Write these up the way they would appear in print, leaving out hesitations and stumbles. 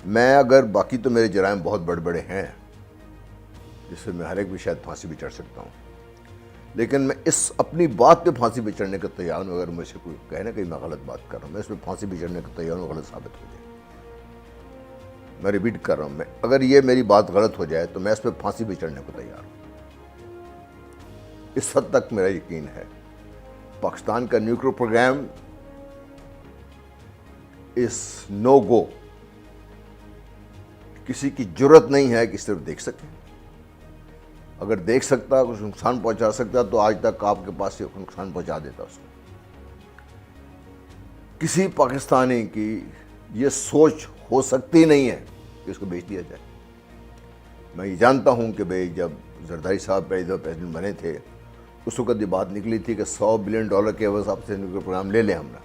میں اگر باقی تو میرے جرائم بہت بڑے بڑے ہیں جس سے میں ہر ایک بھی شاید پھانسی بھی چڑھ سکتا ہوں، لیکن میں اس اپنی بات پہ پھانسی پہ چڑھنے کا تیار ہوں. اگر مجھ سے کوئی کہے نا کہ میں غلط بات کر رہا ہوں، میں اس پہ پھانسی پہ چڑھنے کا تیار ہوں، غلط ثابت ہو جائے. میں ریپیٹ کر رہا ہوں، اگر یہ میری بات غلط ہو جائے تو میں اس پہ پھانسی پہ چڑھنے کو تیار ہوں. اس حد تک میرا یقین ہے. پاکستان کا نیوکلیئر پروگرام اس نو گو. کسی کی جرت نہیں ہے کہ صرف دیکھ سکے. اگر دیکھ سکتا، کچھ نقصان پہنچا سکتا تو آج تک آپ کے پاس سے نقصان پہنچا دیتا اس کو. کسی پاکستانی کی یہ سوچ ہو سکتی نہیں ہے کہ اس کو بیچ دیا جائے. میں یہ جانتا ہوں کہ بھئی جب زرداری صاحب پریزیڈنٹ بنے تھے اس وقت یہ بات نکلی تھی کہ $100 بلین کے عوض آپ سے نیوکلیئر پروگرام لے لیں. ہم نے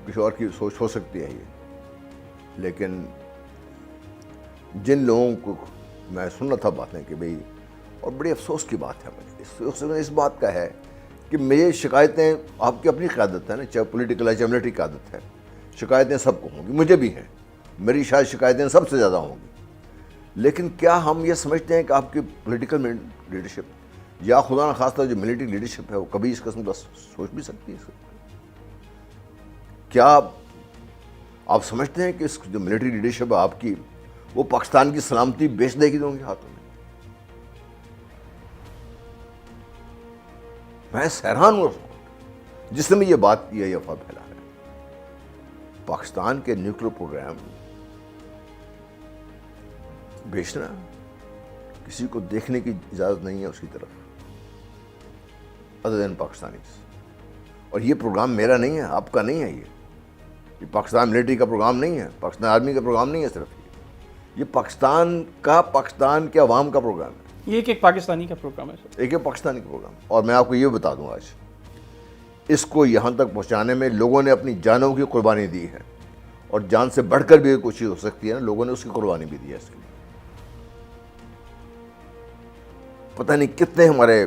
کسی اور کی سوچ ہو سکتی ہے یہ، لیکن جن لوگوں کو میں سن رہا تھا باتیں کہ بھئی، اور بڑی افسوس کی بات ہے مجھے اس بات کا ہے کہ میری شکایتیں، آپ کی اپنی قیادت ہے نا، چاہے پولیٹیکل ہے چاہے ملٹری قیادت ہے، شکایتیں سب کو ہوں گی، مجھے بھی ہیں، میری شاید شکایتیں سب سے زیادہ ہوں گی. لیکن کیا ہم یہ سمجھتے ہیں کہ آپ کی پولیٹیکل لیڈرشپ یا خدا نخواستہ جو ملٹری لیڈرشپ ہے وہ کبھی اس قسم کا سوچ بھی سکتی ہے؟ کیا آپ سمجھتے ہیں کہ اس جو ملٹری لیڈرشپ ہے آپ کی، وہ پاکستان کی سلامتی بیچ دے گی ان کے ہاتھوں میں؟ میں حیران ہوں جس نے یہ بات کی ہے، یہ افواہ پھیلا ہے. پاکستان کے نیوکلیئر پروگرام بیچنا، کسی کو دیکھنے کی اجازت نہیں ہے اس کی طرف ادر دین پاکستانی. اور یہ پروگرام میرا نہیں ہے، آپ کا نہیں ہے. یہ پاکستان ملٹری کا پروگرام نہیں ہے، پاکستان آرمی کا پروگرام نہیں ہے. صرف یہ پاکستان کے عوام کا پروگرام ہے. یہ ایک پاکستانی کا پروگرام ہے سر. ایک پاکستانی کا پروگرام. اور میں آپ کو یہ بتا دوں، آج اس کو یہاں تک پہنچانے میں لوگوں نے اپنی جانوں کی قربانی دی ہے، اور جان سے بڑھ کر بھی کوئی چیز ہو سکتی ہے نا، لوگوں نے اس کی قربانی بھی دی ہے. اس کے لیے پتہ نہیں کتنے ہمارے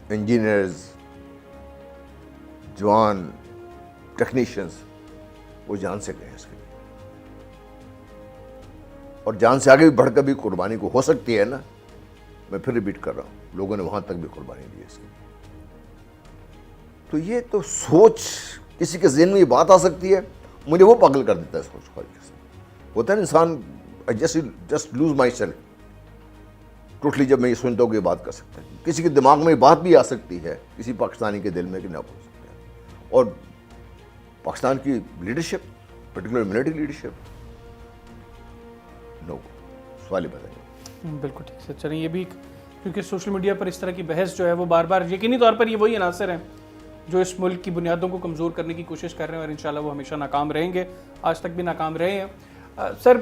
انجینئرز، جوان ٹیکنیشینز وہ جان سے گئے اس کے لیے، اور جان سے آگے بھی بڑھ کر بھی قربانی کو ہو سکتی ہے نا. میں پھر ریپیٹ کر رہا ہوں، لوگوں نے وہاں تک بھی قربانی دی ہے اس کے لیے. تو یہ تو سوچ کسی کے ذہن میں یہ بات آ سکتی ہے، مجھے وہ پاگل کر دیتا ہے سوچ کو. ہوتا ہے نا انسان just loose my self totally جب میں یہ سنتا ہوں کہ یہ بات کر سکتا ہے. کسی کے دماغ میں یہ بات بھی آ سکتی ہے، کسی پاکستانی کے دل میں کہ نہ ہو سکتا ہے. اور پاکستان کی لیڈرشپ، پرٹیکولر ملٹری لیڈرشپ، نو، سوال ہی بتائیں. بالکل ٹھیک سے. چلیں، یہ بھی کیونکہ سوشل میڈیا پر اس طرح کی بحث جو ہے وہ بار بار یقینی طور پر یہ وہی عناصر ہیں جو اس ملک کی بنیادوں کو کمزور کرنے کی کوشش کر رہے ہیں، اور انشاءاللہ وہ ہمیشہ ناکام رہیں گے. آج تک بھی ناکام رہے ہیں. سر،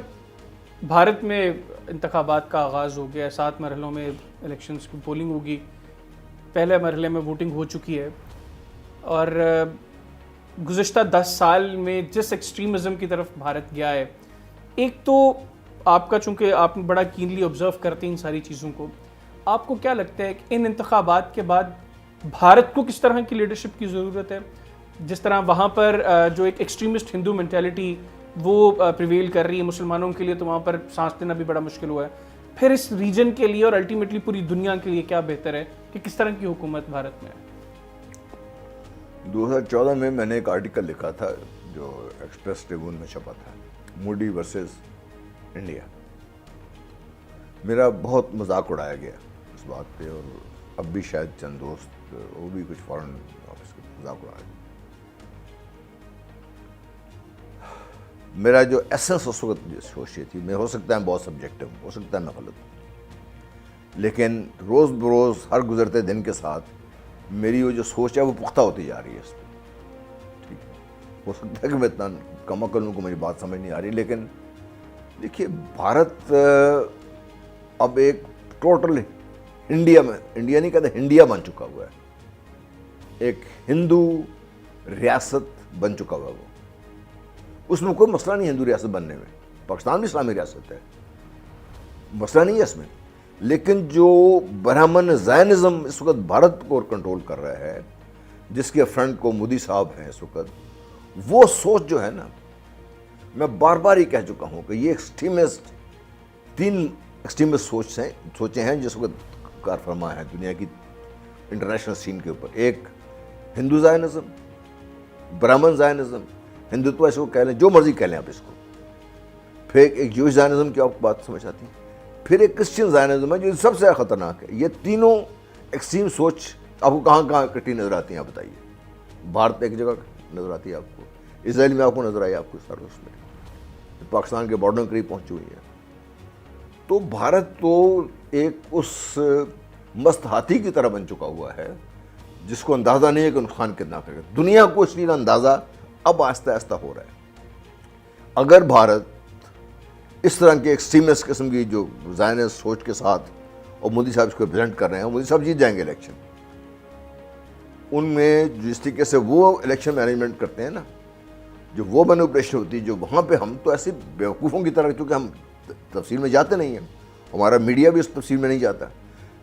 بھارت میں انتخابات کا آغاز ہو گیا ہے، 7 مرحلوں میں الیکشنز کی پولنگ ہوگی. پہلے مرحلے میں ووٹنگ ہو چکی ہے، اور گزشتہ 10 سال میں جس ایکسٹریمزم کی طرف بھارت گیا ہے، ایک تو آپ کا، چونکہ آپ بڑا کینلی آبزرو کرتے ہیں ان ساری چیزوں کو، آپ کو کیا لگتا ہے کہ ان انتخابات کے بعد بھارت کو کس طرح کی لیڈرشپ کی ضرورت ہے؟ جس طرح وہاں پر جو ایک ایکسٹریمسٹ ہندو مینٹیلٹی وہ پریویل کر رہی ہے مسلمانوں کے لیے، تو وہاں پر سانس لینا بھی بڑا مشکل ہوا ہے. پھر اس ریجن کے لیے اور الٹیمیٹلی پوری دنیا کے لیے کیا بہتر ہے کہ کس طرح کی حکومت بھارت میں ہے؟ 2014 میں نے ایک آرٹیکل لکھا تھا جو ایکسپریس ٹریبون میں چھپا تھا، موڈی ورسز انڈیا. میرا بہت مذاق اڑایا گیا اس بات پہ، اور اب بھی شاید چند دوست وہ بھی کچھ فورن آفس کے مذاق اڑا رہے ہیں. میرا جو ایسنس اس وقت سوچ یہ تھی، میں ہو سکتا ہے بہت سبجیکٹو، ہو سکتا ہے میں غلط ہوں، لیکن روز بروز ہر گزرتے دن کے ساتھ میری وہ جو سوچ ہے وہ پختہ ہوتی جا رہی ہے. اس پہ ٹھیک ہو سکتا ہے کہ میں اتنا کم عقل ہوں کہ میری بات سمجھ نہیں آ رہی، لیکن دیکھیے بھارت اب ایک ٹوٹل انڈیا نہیں کہتے، انڈیا بن چکا ہوا ہے. ایک ہندو ریاست بن چکا ہوا ہے وہ. اس میں کوئی مسئلہ نہیں ہندو ریاست بننے میں، پاکستان بھی اسلامی ریاست ہے، مسئلہ نہیں ہے اس میں. لیکن جو برہمن زائنزم اس وقت بھارت کو کنٹرول کر رہا ہے، جس کے فرنٹ کو مودی صاحب ہیں اس وقت، وہ سوچ جو ہے نا، میں بار بار یہ کہہ چکا ہوں کہ یہ تین ایکسٹریمسٹ سوچیں ہیں جس وقت کار فرما ہے دنیا کی انٹرنیشنل سین کے اوپر. ایک ہندو زائنزم، برہمن زائنزم، ہندوتوا اس کو کہہ لیں، جو مرضی کہہ لیں آپ اس کو. پھر ایک جوش زائنزم کی آپ بات سمجھ آتی ہے. پھر ایک کرسچن زائنزم ہے جو سب سے خطرناک ہے. یہ تینوں ایکسٹریم سوچ آپ کو کہاں کہاں اکٹھی نظر آتی ہیں آپ بتائیے. بھارت ایک جگہ نظر آتی ہے آپ کو، اسرائیل میں آپ کو نظر آئی، آپ کو سارے اس میں پاکستان کے بارڈر کے قریب پہنچ ہوئی ہے. تو بھارت تو ایک اس مست ہاتھی کی طرح بن چکا ہوا ہے جس کو اندازہ نہیں ہے کہ نقصان کتنا کرے گا. دنیا کو اس لیے اندازہ اب آہستہ آہستہ ہو رہا ہے. اگر بھارت اس طرح کے ایکسٹریمسٹ قسم کی جو زائنسٹ سوچ کے ساتھ اور مودی صاحب اس کو ریپرزینٹ کر رہے ہیں، مودی صاحب جیت جائیں گے الیکشن. ان میں جس طریقے سے وہ الیکشن مینجمنٹ کرتے ہیں نا، جو وہ مینوپولیشن ہوتی ہے، جو وہاں پہ ہم تو ایسے بیوقوفوں کی طرح، کیونکہ ہم تفصیل میں جاتے نہیں ہیں، ہمارا میڈیا بھی اس تفصیل میں نہیں جاتا،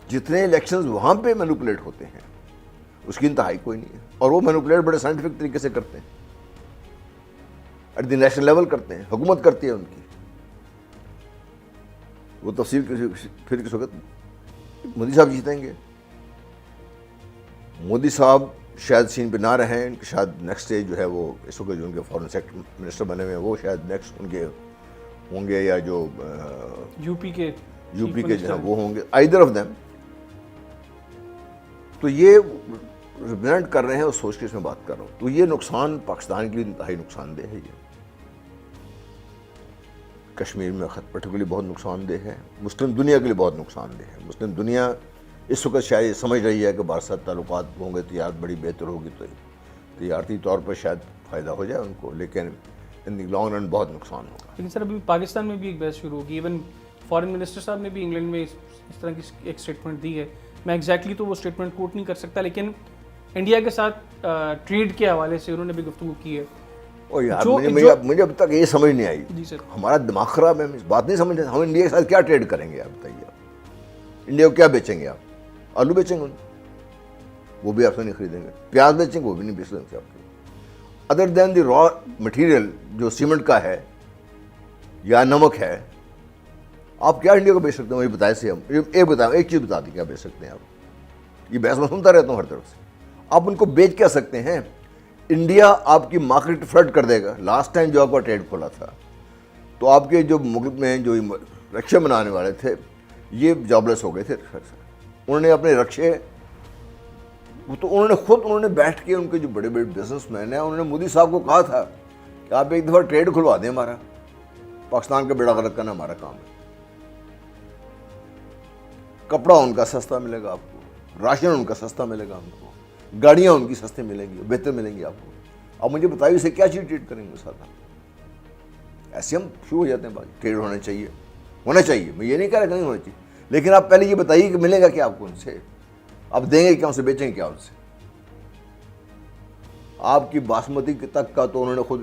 جتنے الیکشنز وہاں پہ مینوپولیٹ ہوتے ہیں اس کی انتہائی کوئی نہیں ہے. اور وہ مینوپولیٹ بڑے سائنٹیفک طریقے سے کرتے ہیں، ایٹ دی نیشنل لیول کرتے ہیں، حکومت کرتی ہے ان کی. وہ تفصیل پھر کس وقت مودی صاحب جیتیں گے. مودی صاحب شاید سین پہ نہ رہیں، ان کے شاید نیکسٹ اسٹیج جو ہے وہ اس وقت جو ان کے فارن سیکٹر منسٹر بنے ہوئے ہیں وہ شاید نیکسٹ ان کے ہوں گے، یا جو یو پی کے جو ہیں وہ ہوں گے، آئدر آف دیم. تو یہ ریپرزینٹ کر رہے ہیں اور سوچ کے اس میں بات کر رہا ہوں. تو یہ نقصان پاکستان کے لیے انتہائی نقصان دہ ہے. یہ کشمیر میں خط پرٹیکولرلی بہت نقصان دہ ہے، مسلم دنیا کے لیے بہت نقصان دہ ہے. مسلم دنیا اس وقت شاید یہ سمجھ رہی ہے کہ بھارت ساتھ تعلقات ہوں گے، تجارت بڑی بہتر ہوگی، تو تجارتی طور پر شاید فائدہ ہو جائے ان کو، لیکن ان دی لانگ رن بہت نقصان ہوگا. لیکن سر ابھی پاکستان میں بھی ایک بحث شروع ہوگی. ایون فارن منسٹر صاحب نے بھی انگلینڈ میں اس طرح کی ایک اسٹیٹمنٹ دی ہے. میں ایگزیکٹلی تو وہ اسٹیٹمنٹ کوٹ نہیں کر سکتا، لیکن انڈیا کے ساتھ ٹریڈ کے حوالے سے انہوں نے بھی گفتگو کی ہے. اور یار مجھے اب تک یہ سمجھ نہیں آئی. جی سر، ہمارا دماغ خراب ہے، ہم اس بات نہیں سمجھ رہے. ہم انڈیا کے ساتھ کیا ٹریڈ کریں گے آپ بتائیے. آپ انڈیا کو کیا بیچیں گے؟ آپ آلو بیچیں گے، وہ بھی آپ سے نہیں خریدیں گے. پیاز بیچیں گے، وہ بھی نہیں بیچ سکتے آپ کو. ادر دین دی را مٹیریل جو سیمنٹ کا ہے یا نمک ہے، آپ کیا انڈیا کو بیچ سکتے ہیں؟ مجھے بتائے سے ہم ایک چیز بتا دیں کیا بیچ سکتے ہیں آپ. یہ بحث میں سنتا رہتا ہوں ہر طرف سے. آپ ان کو بیچ کیا سکتے ہیں؟ انڈیا آپ کی مارکیٹ فلڈ کر دے گا. لاسٹ ٹائم جو آپ کا ٹریڈ کھولا تھا تو آپ کے جو ملک میں جو رکشے بنانے والے تھے یہ جاب لیس ہو گئے تھے. انہوں نے اپنے رکشے تو انہوں نے بیٹھ کے، ان کے جو بڑے بڑے بزنس مین ہیں، انہوں نے مودی صاحب کو کہا تھا کہ آپ ایک دفعہ ٹریڈ کھلوا دیں، ہمارا پاکستان کا بیڑا غرق کرنا ہمارا کام ہے. کپڑا ان کا سستا ملے گا آپ کو، راشن ان کا سستا ملے گا ہم کو، گاڑیاں ان کی سستے ملیں گی، بہتر ملیں گی آپ کو. اب مجھے بتائیے اسے کیا چیز ٹریڈ کریں گے ساتھ؟ ایسے ہم شروع ہو جاتے ہیں بات. ٹریڈ ہونا چاہیے، میں یہ نہیں کہہ رہا کہ نہیں ہونا چاہیے، لیکن آپ پہلے یہ بتائیے کہ ملے گا کیا آپ کو ان سے؟ آپ دیں گے کیا ان سے؟ بیچیں گے کیا ان سے؟ آپ کی باسمتی تک کا تو انہوں نے خود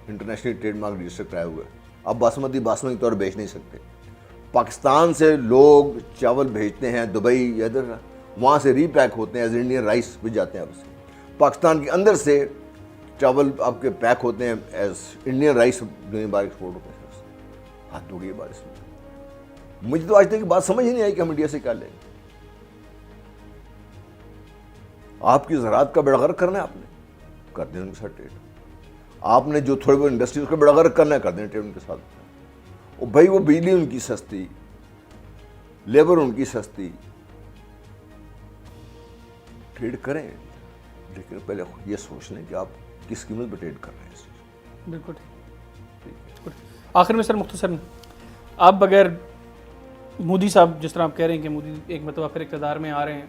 انٹرنیشنل ٹریڈ مارک رجسٹر کرایا ہوا ہے. آپ باسمتی طور بیچ نہیں سکتے. پاکستان سے لوگ چاول بھیجتے ہیں دبئی یا ادھر، وہاں سے ری پیک ہوتے ہیں ایز انڈین رائس بھیج جاتے ہیں. آپ سے پاکستان کے اندر سے چاول آپ کے پیک ہوتے ہیں ایز انڈین رائس، دنیا بار ایکسپورٹ ہوتے ہیں. ہاتھ ہو گئی بات اس میں. مجھے تو آج تک یہ بات سمجھ ہی نہیں آئی کہ ہم انڈیا سے کیا لیں گے. آپ کی زراعت کا بیڑا غرق کرنا ہے، آپ نے کر دیں ان کے ساتھ ٹریڈ. آپ نے جو تھوڑے بہت انڈسٹریز کا بیڑا غرق کرنا ہے، کر دیں ٹریڈ ان کے ساتھ. اور بھائی وہ بجلی ان کی سستی، لیبر ان کی سستی، ٹریڈ کریں، لیکن پہلے یہ سوچ لیں کہ آپ کس قیمت پہ ٹریڈ کر رہے ہیں. بالکل. آخر میں سر مختصر، آپ بغیر مودی صاحب جس طرح آپ کہہ رہے ہیں کہ مودی ایک مرتبہ پھر اقتدار میں آ رہے ہیں،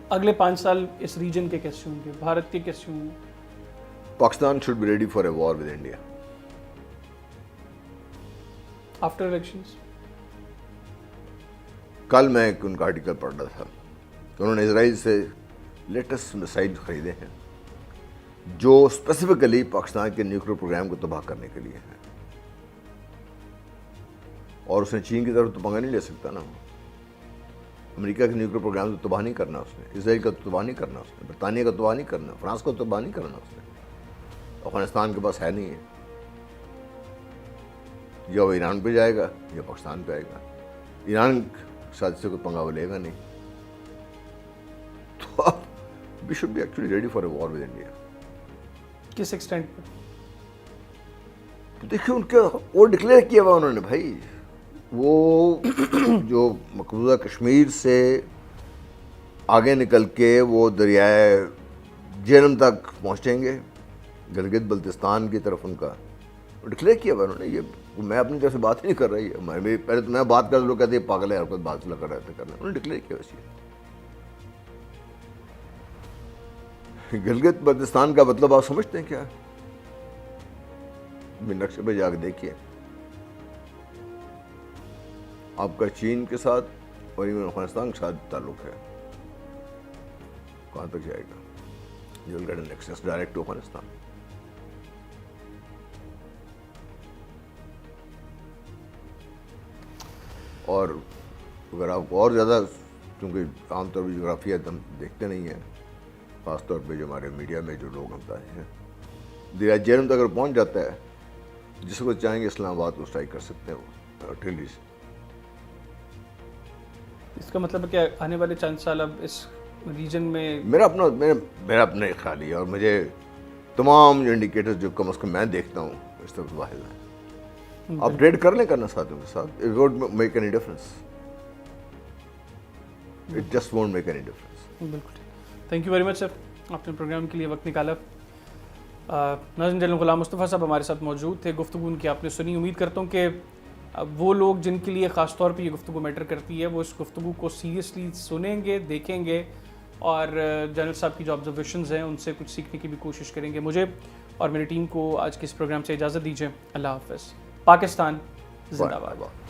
اگلے 5 سال اس ریجن کے کیسے ہوں گے، بھارت کے کیسے ہوں گے؟ Pakistan should be ready for a war with India. After elections? کل میں ایک ان کا آرٹیکل پڑھ رہا تھا کہ انہوں نے اسرائیل سے لیٹسٹ میسائل خریدے ہیں جو اسپیسیفکلی پاکستان کے نیوکلیر پروگرام کو تباہ کرنے کے لیے ہیں. اور اس نے چین کی طرف تو پنگا نہیں لے سکتا نا. امریکہ کے نیوکلیر پروگرام تو تباہ نہیں کرنا اس نے، اسرائیل کا تو تباہ نہیں کرنا اس نے، برطانیہ کا تباہ نہیں کرنا، فرانس کا تباہ نہیں کرنا اس نے. افغانستان کے پاس ہے نہیں ہے. یا وہ ایران پہ جائے گا یا پاکستان پہ آئے گا. ایران کے ساتھ سے کوئی پنگا وہ لے گا نہیں. تو اب we should be actually ready for a war with India. کس ایکسٹینٹ پہ؟ دیکھیے ان کا وہ ڈکلیئر کیا ہوا انہوں نے بھائی. وہ جو مقبوضہ کشمیر سے آگے نکل کے وہ دریائے جہلم تک پہنچیں گے, گلگت بلتستان کی طرف ان کا ڈکلیئر کیا ہوا انہوں نے. یہ میں اپنی طرف سے بات نہیں کر رہی ہے, پہلے تو میں بات کر لوگ کہتے ہیں پاگل ہے اور کوئی بات کر رہے تھے کرنا. انہوں نے ڈکلیئر کیا ویسے. گلگت بلتستان کا مطلب آپ سمجھتے ہیں کیا؟ نقشے پہ جا کے دیکھیے. آپ کا چین کے ساتھ اور ایون افغانستان کے ساتھ تعلق ہے, کہاں تک جائے گا؟ You will get an access direct to Afghanistan. اور اگر آپ کو اور زیادہ, کیونکہ عام طور پہ جغرافیہ ہم دیکھتے نہیں ہیں, خاص طور پہ جو ہمارے میڈیا میں جو لوگ ہم بتاتے ہیں, دریا جہلم تک اگر پہنچ جاتا ہے, جس کو چاہیں گے اسلام آباد کو اسٹرائک کر سکتے ہیں وہ ٹھیلی سے. اس کا مطلب ہے کہ آنے والے چند سال اب اس ریجن میں میرا اپنا ایک خیال ہے, اور مجھے تمام جو انڈیکیٹر جو کم از کم میں دیکھتا ہوں اس طرف واحد ہیں. آپ ٹریڈ کر لیں کرنا ساتھوں کے ساتھ, it won't make any difference, it just won't make any difference. بالکل. تھینک یو ویری مچ سر, آپ نے پروگرام کے لیے وقت نکالا. ناظرین, جنرل غلام مصطفیٰ صاحب ہمارے ساتھ موجود تھے, گفتگو ان کی آپ نے سنی. امید کرتا ہوں کہ وہ لوگ جن کے لیے خاص طور پہ یہ گفتگو میٹر کرتی ہے وہ اس گفتگو کو سیریسلی سنیں گے, دیکھیں گے, اور جنرل صاحب کی جو آبزرویشنز ہیں ان سے کچھ سیکھنے کی بھی کوشش کریں گے. مجھے اور میری ٹیم کو آج کے اس پروگرام سے اجازت دیجیے. اللہ حافظ. پاکستان زندہ باد.